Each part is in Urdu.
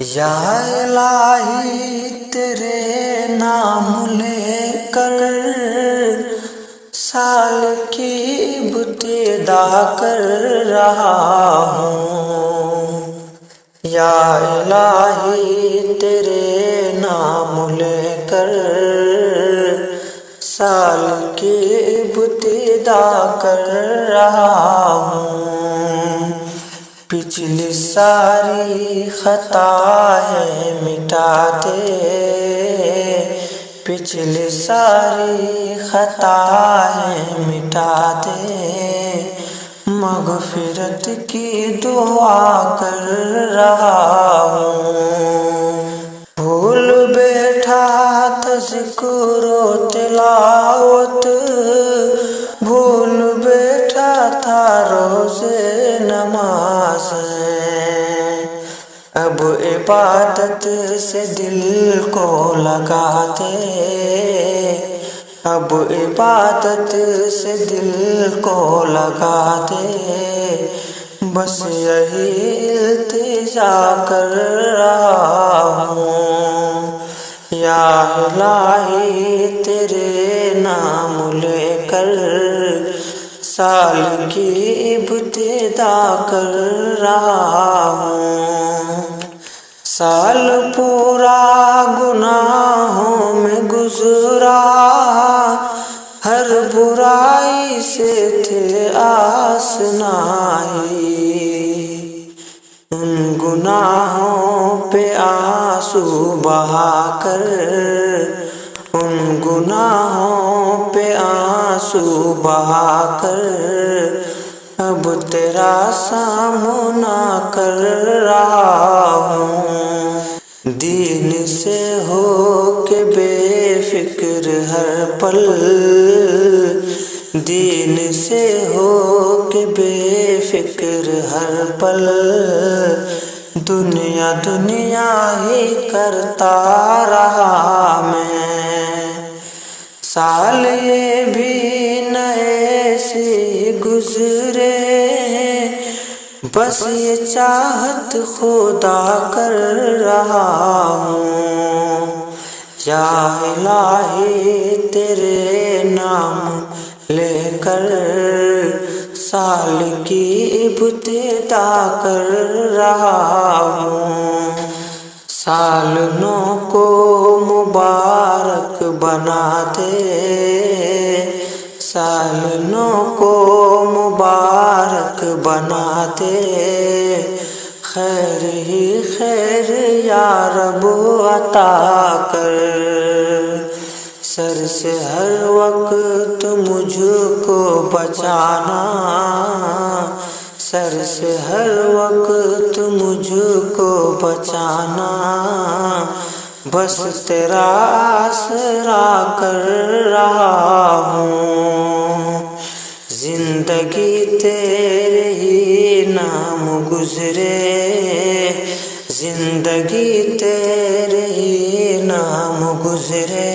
یا الہی تیرے نام لے کر سال کی ابتدا کر رہا ہوں، یا الہی تیرے نام لے کر سال کی ابتدا کر رہا ہوں، پچھلی ساری خطائیں مٹا دے، پچھلی ساری خطائیں مٹا دے، مغفرت کی دعا کر رہا ہوں، بھول بیٹھا تھا ذکر و تلاوت، بھول بیٹھا تھا روزے نماز، اب عبادت سے دل کو لگا دے، اب عبادت سے دل کو لگا دے، بس یہی التجا کر رہا ہوں، یا الہی تیرے نام لے کر سال کی ابتدا کر رہا ہوں، سال پورا گناہوں میں گزرا، ہر برائی سے تھے آشنائی، ان گناہوں پہ آنسو بہا کر، ان گناہوں پہ آنسو بہا کر، اب تیرا سامنا کر رہا ہوں، دین سے ہو کے بے فکر ہر پل، دین سے ہو کے بے فکر ہر پل، دنیا دنیا ہی کرتا رہا میں، سال یہ بھی نئے سے گزرے، بس یہ چاہت خدا کر رہا ہوں، یا الہی تیرے نام لے کر سال کی ابتدا کر رہا ہوں، سال نو کو مبارک بنا دے، سال نو کو مبارک بنا دے، خیر ہی خیر یا رب عطا کر، سر سے ہر وقت مجھ کو بچانا، سر سے ہر وقت مجھ کو بچانا، بس تیرا آسرا کر رہا ہوں، زندگی تیرے ہی نام گزرے، زندگی تیرے ہی نام گزرے،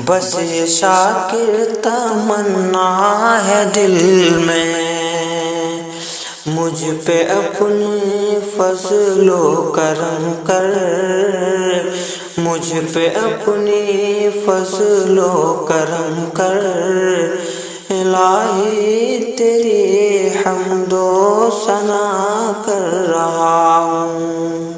بس یہ شاکر تمنا ہے دل میں، مجھ پہ اپنی فضل و کرم کر، مجھ پہ اپنی فضل و کرم کر، الہی تیری حمد و ثنا کر رہا ہوں۔